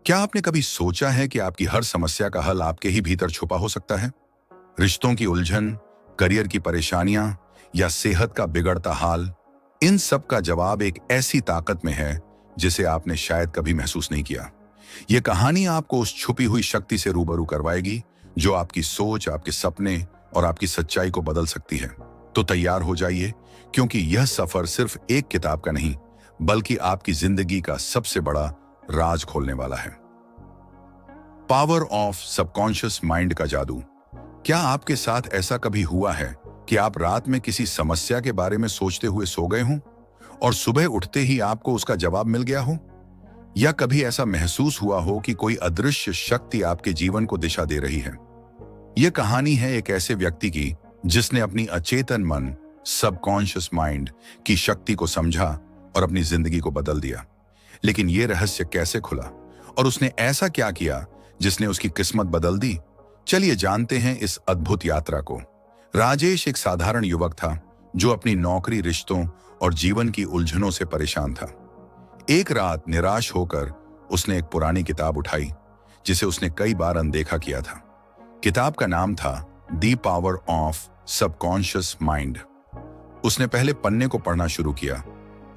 क्या आपने कभी सोचा है कि आपकी हर समस्या का हल आपके ही भीतर छुपा हो सकता है? रिश्तों की उलझन, करियर की परेशानियां या सेहत का बिगड़ता हाल, इन सब का जवाब एक ऐसी ताकत में है जिसे आपने शायद कभी महसूस नहीं किया। यह कहानी आपको उस छुपी हुई शक्ति से रूबरू करवाएगी जो आपकी सोच, आपके सपने और आपकी सच्चाई को बदल सकती है। तो तैयार हो जाइए, क्योंकि यह सफर सिर्फ एक किताब का नहीं, बल्कि आपकी जिंदगी का सबसे बड़ा राज खोलने वाला है। पावर ऑफ सबकॉन्शियस माइंड का जादू। क्या आपके साथ ऐसा कभी हुआ है कि आप रात में किसी समस्या के बारे में सोचते हुए सो गए हों और सुबह उठते ही आपको उसका जवाब मिल गया हो? या कभी ऐसा महसूस हुआ हो कि कोई अदृश्य शक्ति आपके जीवन को दिशा दे रही है? यह कहानी है एक ऐसे व्यक्ति की जिसने अपनी अचेतन मन, सबकॉन्शियस माइंड की शक्ति को समझा और अपनी जिंदगी को बदल दिया। लेकिन यह रहस्य कैसे खुला और उसने ऐसा क्या किया जिसने उसकी किस्मत बदल दी? चलिए जानते हैं इस अद्भुत यात्रा को। राजेश एक साधारण युवक था जो अपनी नौकरी, रिश्तों और जीवन की उलझनों से परेशान था। एक रात निराश होकर उसने एक पुरानी किताब उठाई जिसे उसने कई बार अनदेखा किया था। किताब का नाम था the power of subconscious mind. उसने पहले पन्ने को पढ़ना शुरू किया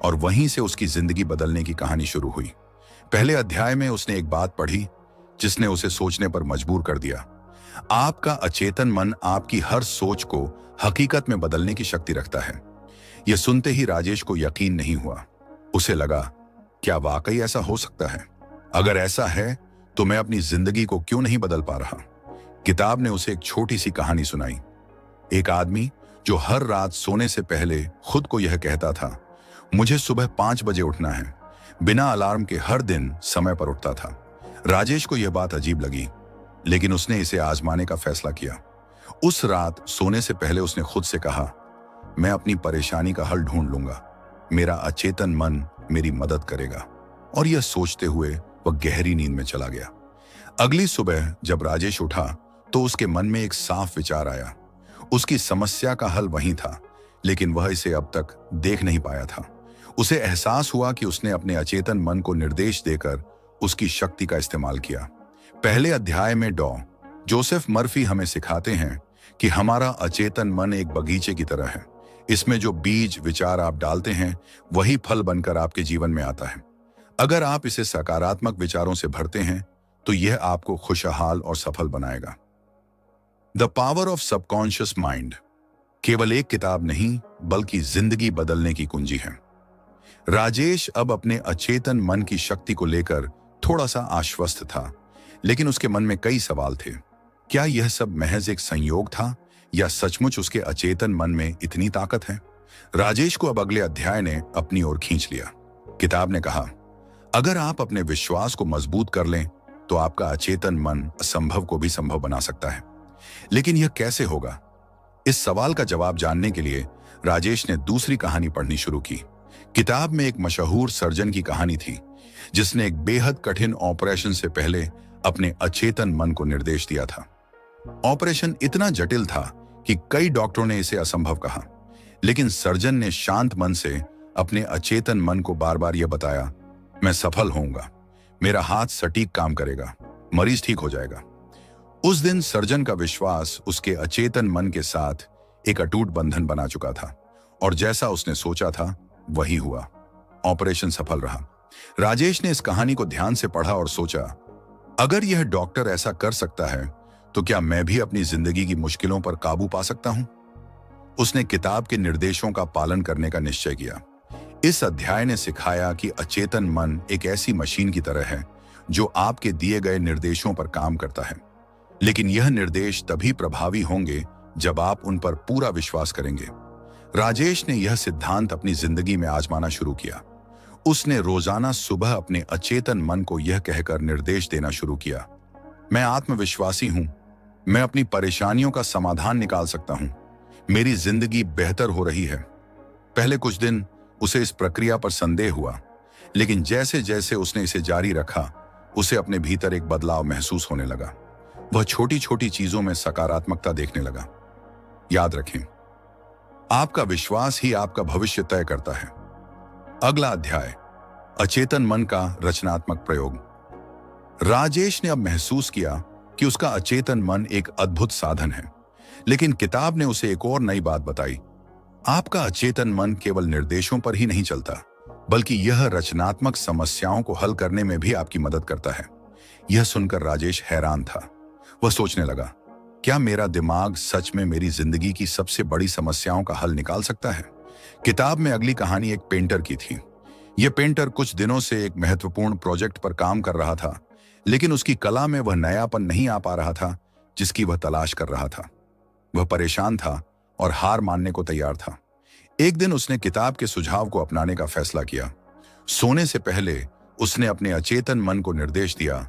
और वहीं से उसकी जिंदगी बदलने की कहानी शुरू हुई। पहले अध्याय में उसने एक बात पढ़ी जिसने उसे सोचने पर मजबूर कर दिया। आपका अचेतन मन आपकी हर सोच को हकीकत में बदलने की शक्ति रखता है। यह सुनते ही राजेश को यकीन नहीं हुआ। उसे लगा, क्या वाकई ऐसा हो सकता है? अगर ऐसा है तो मैं अपनी जिंदगी को क्यों नहीं बदल पा रहा? किताब ने उसे एक छोटी सी कहानी सुनाई। एक आदमी जो हर रात सोने से पहले खुद को यह कहता था, मुझे सुबह 5 बजे उठना है, बिना अलार्म के हर दिन समय पर उठता था। राजेश को यह बात अजीब लगी, लेकिन उसने इसे आजमाने का फैसला किया। उस रात सोने से पहले उसने खुद से कहा, मैं अपनी परेशानी का हल ढूंढ लूंगा, मेरा अचेतन मन मेरी मदद करेगा। और यह सोचते हुए वह गहरी नींद में चला गया। अगली सुबह जब राजेश उठा तो उसके मन में एक साफ विचार आया। उसकी समस्या का हल वहीं था, लेकिन वह इसे अब तक देख नहीं पाया था। उसे एहसास हुआ कि उसने अपने अचेतन मन को निर्देश देकर उसकी शक्ति का इस्तेमाल किया। पहले अध्याय में डॉ जोसेफ मर्फी हमें सिखाते हैं कि हमारा अचेतन मन एक बगीचे की तरह है। इसमें जो बीज विचार आप डालते हैं वही फल बनकर आपके जीवन में आता है। अगर आप इसे सकारात्मक विचारों से भरते हैं तो यह आपको खुशहाल और सफल बनाएगा। The power of subconscious mind केवल एक किताब नहीं, बल्कि जिंदगी बदलने की कुंजी है। राजेश अब अपने अचेतन मन की शक्ति को लेकर थोड़ा सा आश्वस्त था, लेकिन उसके मन में कई सवाल थे। क्या यह सब महज एक संयोग था या सचमुच उसके अचेतन मन में इतनी ताकत है? राजेश को अब अगले अध्याय ने अपनी ओर खींच लिया। किताब ने कहा, अगर आप अपने विश्वास को मजबूत कर लें तो आपका अचेतन मन असंभव को भी संभव बना सकता है। लेकिन यह कैसे होगा? इस सवाल का जवाब जानने के लिए राजेश ने दूसरी कहानी पढ़नी शुरू की। किताब में एक मशहूर सर्जन की कहानी थी जिसने एक बेहद कठिन ऑपरेशन से पहले अपने अचेतन मन को निर्देश दिया था। ऑपरेशन इतना जटिल था कि कई डॉक्टरों ने इसे असंभव कहा, लेकिन सर्जन ने शांत मन से अपने अचेतन मन को बार बार यह बताया, मैं सफल होऊंगा, मेरा हाथ सटीक काम करेगा, मरीज ठीक हो जाएगा। उस दिन सर्जन का विश्वास उसके अचेतन मन के साथ एक अटूट बंधन बना चुका था और जैसा उसने सोचा था वही हुआ। ऑपरेशन सफल रहा। राजेश ने इस कहानी को ध्यान से पढ़ा और सोचा, अगर यह डॉक्टर ऐसा कर सकता है तो क्या मैं भी अपनी जिंदगी की मुश्किलों पर काबू पा सकता हूं? उसने किताब के निर्देशों का पालन करने का निश्चय किया। इस अध्याय ने सिखाया कि अचेतन मन एक ऐसी मशीन की तरह है जो आपके दिए गए निर्देशों पर काम करता है, लेकिन यह निर्देश तभी प्रभावी होंगे जब आप उन पर पूरा विश्वास करेंगे। राजेश ने यह सिद्धांत अपनी जिंदगी में आजमाना शुरू किया। उसने रोजाना सुबह अपने अचेतन मन को यह कहकर निर्देश देना शुरू किया, मैं आत्मविश्वासी हूं, मैं अपनी परेशानियों का समाधान निकाल सकता हूं, मेरी जिंदगी बेहतर हो रही है। पहले कुछ दिन उसे इस प्रक्रिया पर संदेह हुआ, लेकिन जैसे जैसे उसने इसे जारी रखा उसे अपने भीतर एक बदलाव महसूस होने लगा। वह छोटी छोटी चीजों में सकारात्मकता देखने लगा। याद रखें, आपका विश्वास ही आपका भविष्य तय करता है। अगला अध्याय, अचेतन मन का रचनात्मक प्रयोग। राजेश ने अब महसूस किया कि उसका अचेतन मन एक अद्भुत साधन है, लेकिन किताब ने उसे एक और नई बात बताई। आपका अचेतन मन केवल निर्देशों पर ही नहीं चलता, बल्कि यह रचनात्मक समस्याओं को हल करने में भी आपकी मदद करता है। यह सुनकर राजेश हैरान था। वह सोचने लगा, क्या मेरा दिमाग सच में मेरी जिंदगी की सबसे बड़ी समस्याओं का हल निकाल सकता है? किताब में अगली कहानी एक पेंटर की थी। यह पेंटर कुछ दिनों से एक महत्वपूर्ण प्रोजेक्ट पर काम कर रहा था, लेकिन उसकी कला में वह नयापन नहीं आ पा रहा था जिसकी वह तलाश कर रहा था। वह परेशान था और हार मानने को तैयार था। एक दिन उसने किताब के सुझाव को अपनाने का फैसला किया। सोने से पहले उसने अपने अचेतन मन को निर्देश दिया,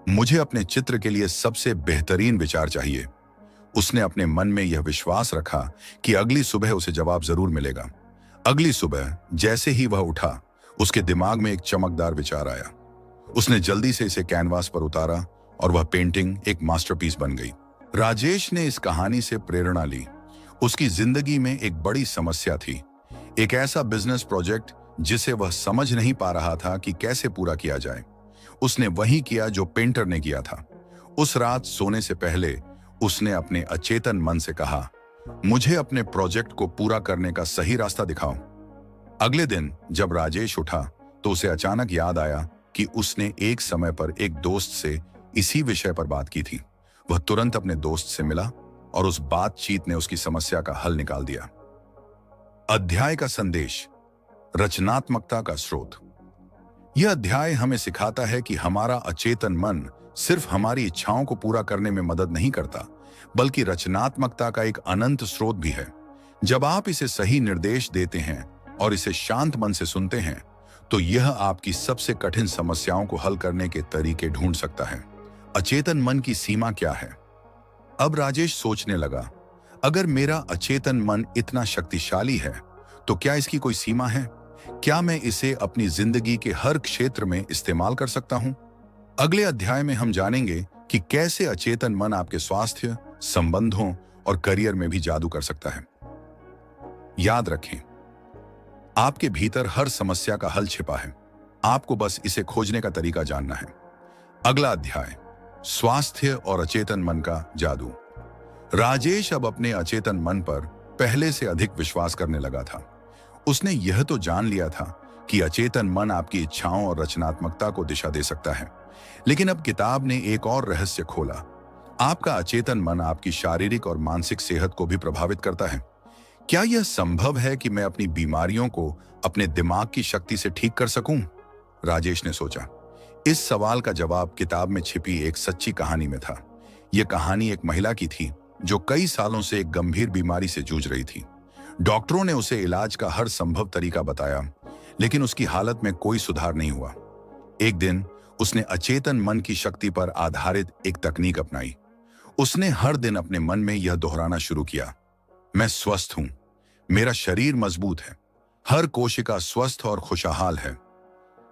मुझे अपने चित्र के लिए सबसे बेहतरीन विचार चाहिए। उसने अपने मन में यह विश्वास रखा कि अगली सुबह उसे जवाब जरूर मिलेगा। अगली सुबह जैसे ही वह उठा, उसके दिमाग में एक चमकदार विचार आया। उसने जल्दी से इसे कैनवास पर उतारा और वह पेंटिंग एक मास्टरपीस बन गई। राजेश ने इस कहानी से प्रेरणा ली। उसकी जिंदगी में एक बड़ी समस्या थी, एक ऐसा बिजनेस प्रोजेक्ट जिसे वह समझ नहीं पा रहा था कि कैसे पूरा किया जाए। उसने वही किया जो पेंटर ने किया था। उस रात सोने से पहले उसने अपने अचेतन मन से कहा, मुझे अपने प्रोजेक्ट को पूरा करने का सही रास्ता दिखाओ। अगले दिन जब राजेश उठा तो उसे अचानक याद आया कि उसने एक समय पर एक दोस्त से इसी विषय पर बात की थी। वह तुरंत अपने दोस्त से मिला और उस बातचीत ने उसकी समस्या का हल निकाल दिया। अध्याय का संदेश, रचनात्मकता का स्रोत। यह अध्याय हमें सिखाता है कि हमारा अचेतन मन सिर्फ हमारी इच्छाओं को पूरा करने में मदद नहीं करता, बल्कि रचनात्मकता का एक अनंत स्रोत भी है। जब आप इसे सही निर्देश देते हैं और इसे शांत मन से सुनते हैं, तो यह आपकी सबसे कठिन समस्याओं को हल करने के तरीके ढूंढ सकता है। अचेतन मन की सीमा क्या है? अब राजेश सोचने लगा, अगर मेरा अचेतन मन इतना शक्तिशाली है, तो क्या इसकी कोई सीमा है? क्या मैं इसे अपनी जिंदगी के हर क्षेत्र में इस्तेमाल कर सकता हूं? अगले अध्याय में हम जानेंगे कि कैसे अचेतन मन आपके स्वास्थ्य, संबंधों और करियर में भी जादू कर सकता है। याद रखें, आपके भीतर हर समस्या का हल छिपा है। आपको बस इसे खोजने का तरीका जानना है। अगला अध्याय, स्वास्थ्य और अचेतन मन का जादू। राजेश अब अपने अचेतन मन पर पहले से अधिक विश्वास करने लगा था। उसने यह तो जान लिया था कि अचेतन मन आपकी इच्छाओं और रचनात्मकता को दिशा दे सकता है, लेकिन अब किताब ने एक और रहस्य खोला। आपका अचेतन मन आपकी शारीरिक और मानसिक सेहत को भी प्रभावित करता है। क्या यह संभव है कि मैं अपनी बीमारियों को अपने दिमाग की शक्ति से ठीक कर सकूं? राजेश ने सोचा। इस सवाल का जवाब किताब में छिपी एक सच्ची कहानी में था। यह कहानी एक महिला की थी जो कई सालों से एक गंभीर बीमारी से जूझ रही थी। डॉक्टरों ने उसे इलाज का हर संभव तरीका बताया, लेकिन उसकी हालत में कोई सुधार नहीं हुआ। एक दिन उसने अचेतन मन की शक्ति पर आधारित एक तकनीक अपनाई। उसने हर दिन अपने मन में यह दोहराना शुरू किया, मैं स्वस्थ हूं, मेरा शरीर मजबूत है, हर कोशिका स्वस्थ और खुशहाल है।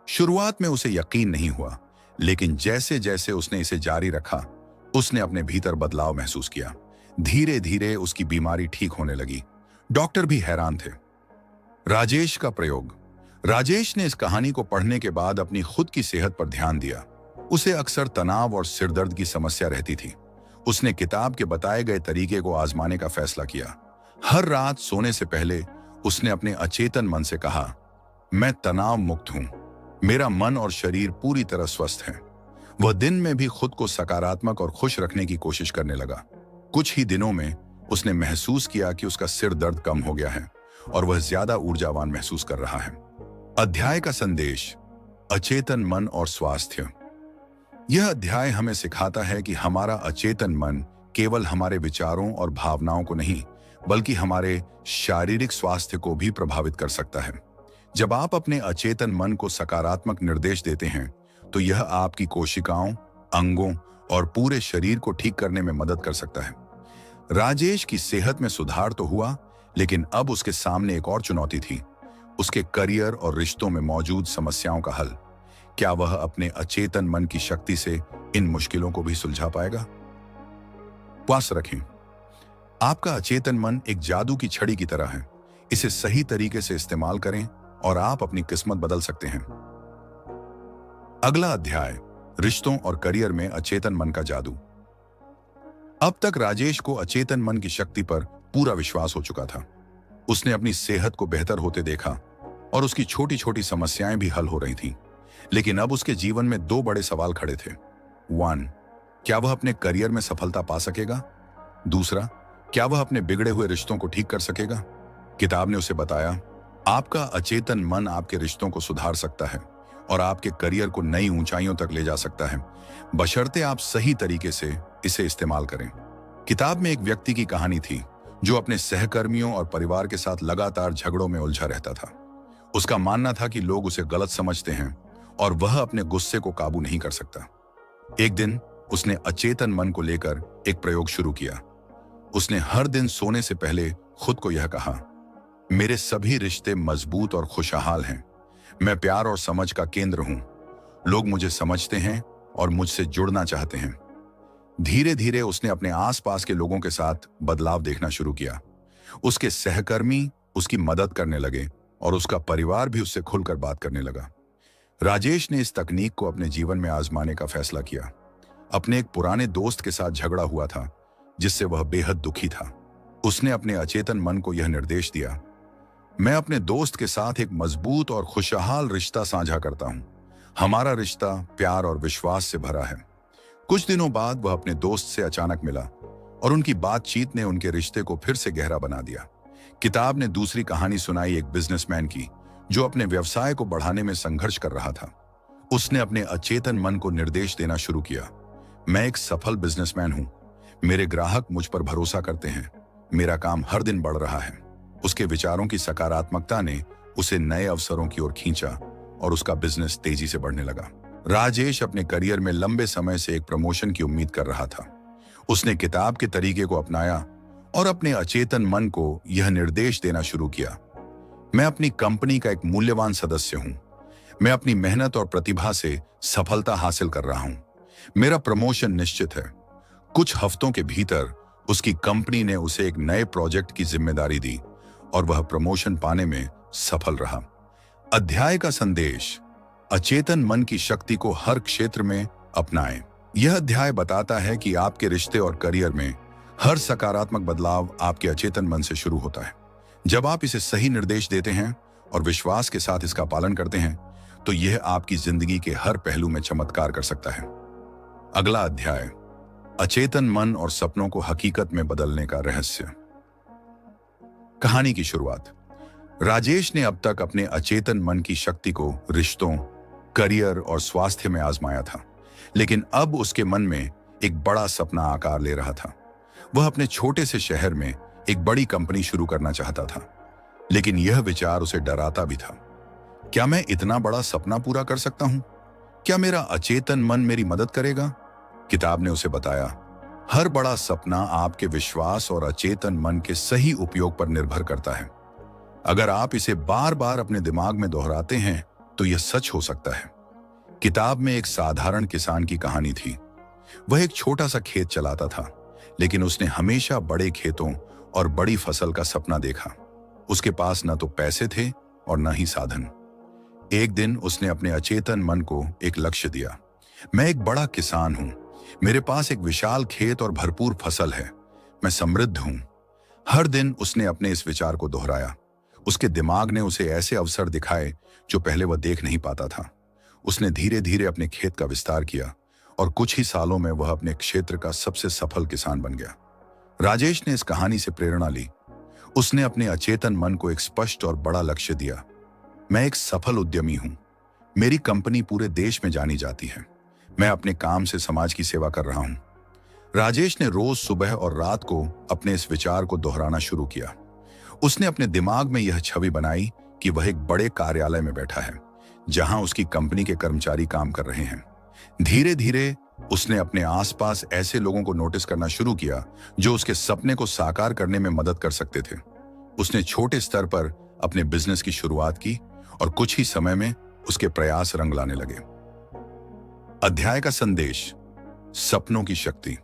शुरुआत में उसे यकीन नहीं हुआ, लेकिन जैसे जैसे उसने इसे जारी रखा, उसने अपने भीतर बदलाव महसूस किया। धीरे धीरे उसकी बीमारी ठीक होने लगी। डॉक्टर भी हैरान थे। राजेश का प्रयोग। राजेश ने इस कहानी को पढ़ने के बाद अपनी खुद की सेहत पर ध्यान दिया। उसे अक्सर तनाव और सिरदर्द की समस्या रहती थी। उसने किताब के बताए गए तरीके को आजमाने का फैसला किया। हर रात सोने से पहले उसने अपने अचेतन मन से कहा, मैं तनाव मुक्त हूं, मेरा मन और शरीर पूरी तरह स्वस्थ है। वह दिन में भी खुद को सकारात्मक और खुश रखने की कोशिश करने लगा। कुछ ही दिनों में उसने महसूस किया कि उसका सिर दर्द कम हो गया है और वह ज्यादा ऊर्जावान महसूस कर रहा है। अध्याय का संदेश, अचेतन मन और स्वास्थ्य। यह अध्याय हमें सिखाता है कि हमारा अचेतन मन केवल हमारे विचारों और भावनाओं को नहीं, बल्कि हमारे शारीरिक स्वास्थ्य को भी प्रभावित कर सकता है। जब आप अपने अचेतन मन को सकारात्मक निर्देश देते हैं, तो यह आपकी कोशिकाओं, अंगों और पूरे शरीर को ठीक करने में मदद कर सकता है। राजेश की सेहत में सुधार तो हुआ, लेकिन अब उसके सामने एक और चुनौती थी, उसके करियर और रिश्तों में मौजूद समस्याओं का हल। क्या वह अपने अचेतन मन की शक्ति से इन मुश्किलों को भी सुलझा पाएगा? विश्वास रखें, आपका अचेतन मन एक जादू की छड़ी की तरह है। इसे सही तरीके से इस्तेमाल करें और आप अपनी किस्मत बदल सकते हैं। अगला अध्याय, रिश्तों और करियर में अचेतन मन का जादू। अब तक राजेश को अचेतन मन की शक्ति पर पूरा विश्वास हो चुका था। उसने अपनी सेहत को बेहतर होते देखा और उसकी छोटी छोटी समस्याएं भी हल हो रही थीं। लेकिन अब उसके जीवन में दो बड़े सवाल खड़े थे। 1, क्या वह अपने करियर में सफलता पा सकेगा? दूसरा, क्या वह अपने बिगड़े हुए रिश्तों को ठीक कर सकेगा? किताब ने उसे बताया, आपका अचेतन मन आपके रिश्तों को सुधार सकता है और आपके करियर को नई ऊंचाइयों तक ले जा सकता है, बशर्ते आप सही तरीके से इसे इस्तेमाल करें। किताब में एक व्यक्ति की कहानी थी जो अपने सहकर्मियों और परिवार के साथ लगातार झगड़ों में उलझा रहता था। उसका मानना था कि लोग उसे गलत समझते हैं और वह अपने गुस्से को काबू नहीं कर सकता। एक दिन उसने अचेतन मन को लेकर एक प्रयोग शुरू किया। उसने हर दिन सोने से पहले खुद को यह कहा, मेरे सभी रिश्ते मजबूत और खुशहाल हैं। मैं प्यार और समझ का केंद्र हूं। लोग मुझे समझते हैं और मुझसे जुड़ना चाहते हैं। धीरे धीरे उसने अपने आसपास के लोगों के साथ बदलाव देखना शुरू किया। उसके सहकर्मी उसकी मदद करने लगे और उसका परिवार भी उससे खुलकर बात करने लगा। राजेश ने इस तकनीक को अपने जीवन में आजमाने का फैसला किया। अपने एक पुराने दोस्त के साथ झगड़ा हुआ था जिससे वह बेहद दुखी था। उसने अपने अचेतन मन को यह निर्देश दिया, मैं अपने दोस्त के साथ एक मजबूत और खुशहाल रिश्ता साझा करता हूं। हमारा रिश्ता प्यार और विश्वास से भरा है। कुछ दिनों बाद वह अपने दोस्त से अचानक मिला और उनकी बातचीत ने उनके रिश्ते को फिर से गहरा बना दिया। किताब ने दूसरी कहानी सुनाई एक बिजनेसमैन की जो अपने व्यवसाय को बढ़ाने में संघर्ष कर रहा था। उसने अपने अचेतन मन को निर्देश देना शुरू किया, मैं एक सफल बिजनेसमैन हूं। मेरे ग्राहक मुझ पर भरोसा करते हैं। मेरा काम हर दिन बढ़ रहा है। उसके विचारों की सकारात्मकता ने उसे नए अवसरों की ओर खींचा और उसका बिजनेस तेजी से बढ़ने लगा। राजेश अपने करियर में लंबे समय से एक प्रमोशन की उम्मीद कर रहा था। उसने किताब के तरीके को अपनाया और अपने अचेतन मन को यह निर्देश देना शुरू किया, मैं अपनी कंपनी का एक मूल्यवान सदस्य हूं। मैं अपनी मेहनत और प्रतिभा से सफलता हासिल कर रहा हूं। मेरा प्रमोशन निश्चित है। कुछ हफ्तों के भीतर उसकी कंपनी ने उसे एक नए प्रोजेक्ट की जिम्मेदारी दी और वह प्रमोशन पाने में सफल रहा। अध्याय का संदेश, अचेतन मन की शक्ति को हर क्षेत्र में अपनाएं। यह अध्याय बताता है कि आपके रिश्ते और करियर में हर सकारात्मक बदलाव आपके अचेतन मन से शुरू होता है। जब आप इसे सही निर्देश देते हैं और विश्वास के साथ इसका पालन करते हैं तो यह आपकी जिंदगी के हर पहलू में चमत्कार कर सकता है। अगला अध्याय, अचेतन मन और सपनों को हकीकत में बदलने का रहस्य। कहानी की शुरुआत, राजेश ने अब तक अपने अचेतन मन की शक्ति को रिश्तों, करियर और स्वास्थ्य में आजमाया था, लेकिन अब उसके मन में एक बड़ा सपना आकार ले रहा था। वह अपने छोटे से शहर में एक बड़ी कंपनी शुरू करना चाहता था, लेकिन यह विचार उसे डराता भी था। क्या मैं इतना बड़ा सपना पूरा कर सकता हूं? क्या मेरा अचेतन मन मेरी मदद करेगा? किताब ने उसे बताया, हर बड़ा सपना आपके विश्वास और अचेतन मन के सही उपयोग पर निर्भर करता है। अगर आप इसे बार बार अपने दिमाग में दोहराते हैं तो यह सच हो सकता है। किताब में एक साधारण किसान की कहानी थी। वह एक छोटा सा खेत चलाता था, लेकिन उसने हमेशा बड़े खेतों और बड़ी फसल का सपना देखा। उसके पास न तो पैसे थे और न ही साधन। एक दिन उसने अपने अचेतन मन को एक लक्ष्य दिया, मैं एक बड़ा किसान हूं। मेरे पास एक विशाल खेत और भरपूर फसल है। मैं समृद्ध हूं। हर दिन उसने अपने इस विचार को दोहराया। उसके दिमाग ने उसे ऐसे अवसर दिखाए जो पहले वह देख नहीं पाता था। उसने धीरे धीरे अपने खेत का विस्तार किया और कुछ ही सालों में वह अपने क्षेत्र का सबसे सफल किसान बन गया। राजेश ने इस कहानी से प्रेरणा ली। उसने अपने अचेतन मन को एक स्पष्ट और बड़ा लक्ष्य दिया, मैं एक सफल उद्यमी हूं। मेरी कंपनी पूरे देश में जानी जाती है। मैं अपने काम से समाज की सेवा कर रहा हूं। राजेश ने रोज सुबह और रात को अपने इस विचार को दोहराना शुरू किया। उसने अपने दिमाग में यह छवि बनाई कि वह एक बड़े कार्यालय में बैठा है जहां उसकी कंपनी के कर्मचारी काम कर रहे हैं। धीरे धीरे उसने अपने आसपास ऐसे लोगों को नोटिस करना शुरू किया जो उसके सपने को साकार करने में मदद कर सकते थे। उसने छोटे स्तर पर अपने बिजनेस की शुरुआत की और कुछ ही समय में उसके प्रयास रंग लाने लगे। अध्याय का संदेश, सपनों की शक्ति।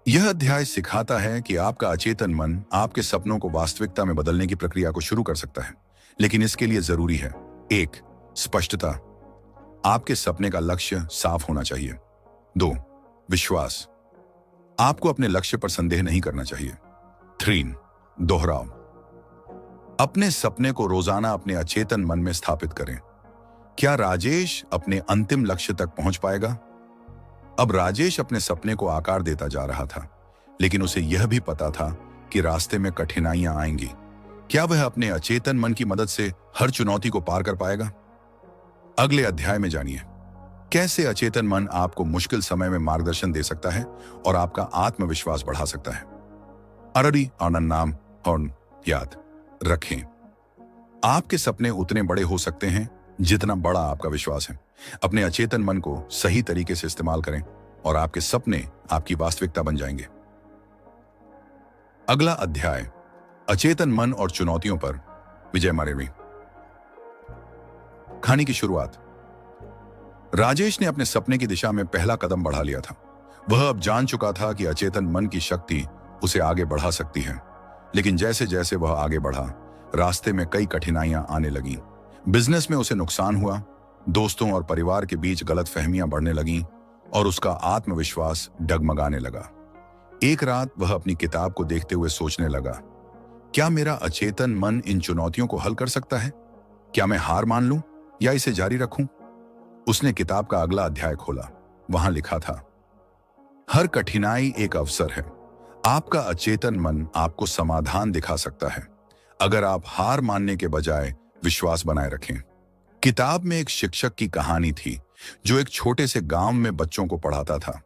यह अध्याय सिखाता है कि आपका अचेतन मन आपके सपनों को वास्तविकता में बदलने की प्रक्रिया को शुरू कर सकता है, लेकिन इसके लिए जरूरी है 1. स्पष्टता। आपके सपने का लक्ष्य साफ होना चाहिए। 2. विश्वास, आपको अपने लक्ष्य पर संदेह नहीं करना चाहिए। 3. दोहराव, अपने सपने को रोजाना अपने अचेतन मन में स्थापित करें। क्या राजेश अपने अंतिम लक्ष्य तक पहुंच पाएगा? अब राजेश अपने सपने को आकार देता जा रहा था, लेकिन उसे यह भी पता था कि रास्ते में कठिनाइयां आएंगी। क्या वह अपने अचेतन मन की मदद से हर चुनौती को पार कर पाएगा? अगले अध्याय में जानिए कैसे अचेतन मन आपको मुश्किल समय में मार्गदर्शन दे सकता है और आपका आत्मविश्वास बढ़ा सकता है। अररी आनंद नाम और याद रखें, आपके सपने उतने बड़े हो सकते हैं जितना बड़ा आपका विश्वास है। अपने अचेतन मन को सही तरीके से इस्तेमाल करें और आपके सपने आपकी वास्तविकता बन जाएंगे। अगला अध्याय, अचेतन मन और चुनौतियों पर विजय मारेवी। कहानी की शुरुआत, राजेश ने अपने सपने की दिशा में पहला कदम बढ़ा लिया था। वह अब जान चुका था कि अचेतन मन की शक्ति उसे आगे बढ़ा सकती है। लेकिन जैसे जैसे वह आगे बढ़ा, रास्ते में कई कठिनाइयां आने लगीं। बिजनेस में उसे नुकसान हुआ, दोस्तों और परिवार के बीच गलतफहमियां बढ़ने लगीं और उसका आत्मविश्वास डगमगाने लगा। एक रात वह अपनी किताब को देखते हुए सोचने लगा, क्या मेरा अचेतन मन इन चुनौतियों को हल कर सकता है? क्या मैं हार मान लूं या इसे जारी रखूं? उसने किताब का अगला अध्याय खोला। वहां लिखा था, हर कठिनाई एक अवसर है। आपका अचेतन मन आपको समाधान दिखा सकता है, अगर आप हार मानने के बजाय विश्वास बनाए रखें। किताब में एक शिक्षक की कहानी थी जो एक छोटे से गांव में बच्चों को पढ़ाता था।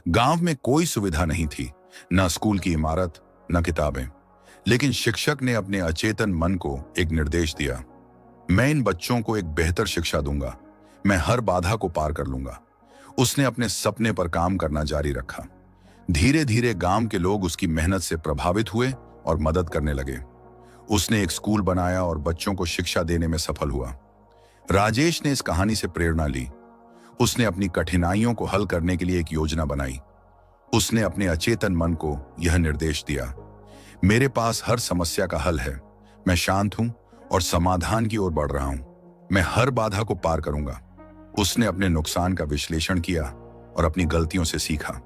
गांव में कोई सुविधा नहीं थी, न स्कूल की इमारत, न किताबें। लेकिन शिक्षक ने अपने अचेतन मन को एक निर्देश दिया, मैं इन बच्चों को एक बेहतर शिक्षा दूंगा, मैं हर बाधा को पार कर लूंगा। उसने अपने सपने पर काम करना जारी रखा। धीरे धीरे गांव के लोग उसकी मेहनत से प्रभावित हुए और मदद करने लगे। उसने एक स्कूल बनाया और बच्चों को शिक्षा देने में सफल हुआ। राजेश ने इस कहानी से प्रेरणा ली। उसने अपनी कठिनाइयों को हल करने के लिए एक योजना बनाई। उसने अपने अचेतन मन को यह निर्देश दिया, मेरे पास हर समस्या का हल है, मैं शांत हूं और समाधान की ओर बढ़ रहा हूं, मैं हर बाधा को पार करूंगा। उसने अपने नुकसान का विश्लेषण किया और अपनी गलतियों से सीखा।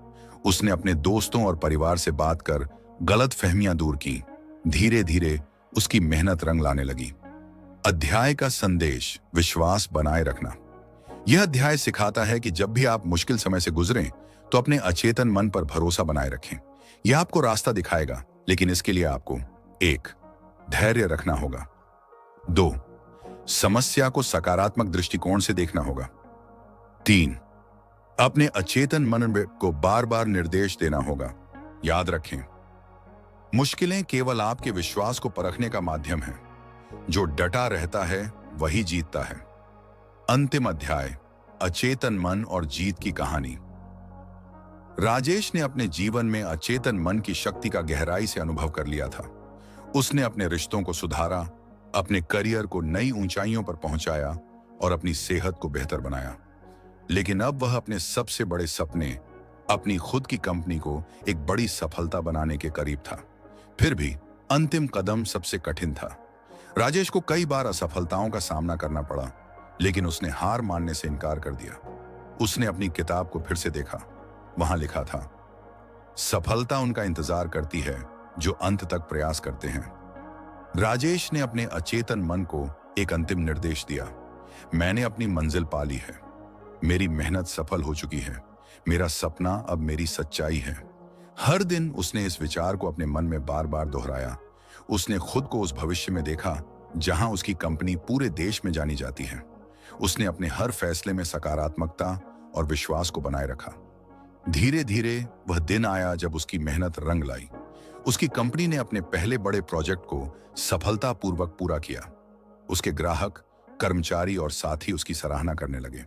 उसने अपने दोस्तों और परिवार से बात कर गलतफहमियां दूर की। धीरे धीरे उसकी मेहनत रंग लाने लगी। अध्याय का संदेश, विश्वास बनाए रखना। यह अध्याय सिखाता है कि जब भी आप मुश्किल समय से गुजरें तो अपने अचेतन मन पर भरोसा बनाए रखें। यह आपको रास्ता दिखाएगा, लेकिन इसके लिए आपको 1. धैर्य रखना होगा। 2. समस्या को सकारात्मक दृष्टिकोण से देखना होगा। 3. अपने अचेतन मन को बार बार निर्देश देना होगा। याद रखें, मुश्किलें केवल आपके विश्वास को परखने का माध्यम है। जो डटा रहता है वही जीतता है। अंतिम अध्याय, अचेतन मन और जीत की कहानी। राजेश ने अपने जीवन में अचेतन मन की शक्ति का गहराई से अनुभव कर लिया था। उसने अपने रिश्तों को सुधारा, अपने करियर को नई ऊंचाइयों पर पहुंचाया और अपनी सेहत को बेहतर बनाया। लेकिन अब वह अपने सबसे बड़े सपने, अपनी खुद की कंपनी को एक बड़ी सफलता बनाने के करीब था। फिर भी अंतिम कदम सबसे कठिन था। राजेश को कई बार असफलताओं का सामना करना पड़ा, लेकिन उसने हार मानने से इनकार कर दिया। उसने अपनी किताब को फिर से देखा। वहां लिखा था, सफलता उनका इंतजार करती है जो अंत तक प्रयास करते हैं। राजेश ने अपने अचेतन मन को एक अंतिम निर्देश दिया, मैंने अपनी मंजिल पा ली है, मेरी मेहनत सफल हो चुकी है, मेरा सपना अब मेरी सच्चाई है। हर दिन उसने इस विचार को अपने मन में बार बार दोहराया। उसने खुद को उस भविष्य में देखा जहां उसकी कंपनी पूरे देश में जानी जाती है। उसने अपने हर फैसले में सकारात्मकता और विश्वास को बनाए रखा। धीरे धीरे वह दिन आया जब उसकी मेहनत रंग लाई। उसकी कंपनी ने अपने पहले बड़े प्रोजेक्ट को सफलतापूर्वक पूरा किया। उसके ग्राहक, कर्मचारी और साथी उसकी सराहना करने लगे।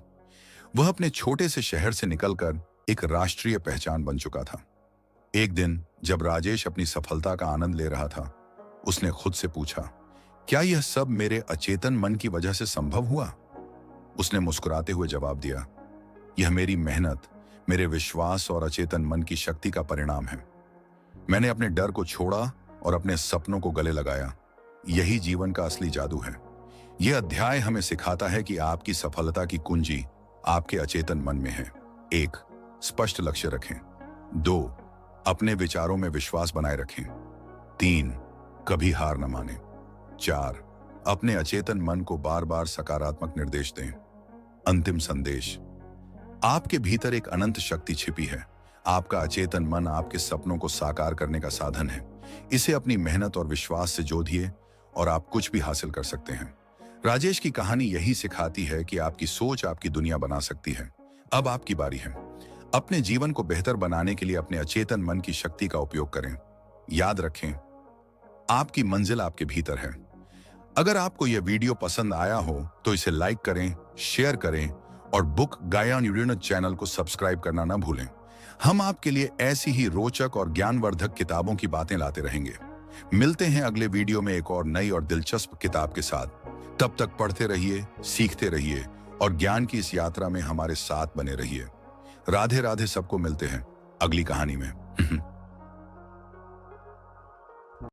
वह अपने छोटे से शहर से निकलकर एक राष्ट्रीय पहचान बन चुका था। एक दिन जब राजेश अपनी सफलता का आनंद ले रहा था, उसने खुद से पूछा, क्या यह सब मेरे अचेतन मन की वजह से संभव हुआ? उसने मुस्कुराते हुए जवाब दिया, यह मेरी मेहनत, मेरे विश्वास और अचेतन मन की शक्ति का परिणाम है। मैंने अपने डर को छोड़ा और अपने सपनों को गले लगाया। यही जीवन का असली जादू है। यह अध्याय हमें सिखाता है कि आपकी सफलता की कुंजी आपके अचेतन मन में है। 1. स्पष्ट लक्ष्य रखें। 2. अपने विचारों में विश्वास बनाए रखें। 3. कभी हार न माने। 4. अपने अचेतन मन को बार बार सकारात्मक निर्देश दें। अंतिम संदेश, आपके भीतर एक अनंत शक्ति छिपी है। आपका अचेतन मन आपके सपनों को साकार करने का साधन है। इसे अपनी मेहनत और विश्वास से जोड़िए और आप कुछ भी हासिल कर सकते हैं। राजेश की कहानी यही सिखाती है कि आपकी सोच आपकी दुनिया बना सकती है। अब आपकी बारी है। अपने जीवन को बेहतर बनाने के लिए अपने अचेतन मन की शक्ति का उपयोग करें। याद रखें, आपकी मंजिल आपके भीतर है। अगर आपको यह वीडियो पसंद आया हो तो इसे लाइक करें, शेयर करें और बुक गायन यूनिट चैनल को सब्सक्राइब करना ना भूलें। हम आपके लिए ऐसी ही रोचक और ज्ञानवर्धक किताबों की बातें लाते रहेंगे। मिलते हैं अगले वीडियो में एक और नई और दिलचस्प किताब के साथ। तब तक पढ़ते रहिए, सीखते रहिए और ज्ञान की इस यात्रा में हमारे साथ बने रहिए। राधे राधे। सबको मिलते हैं अगली कहानी में।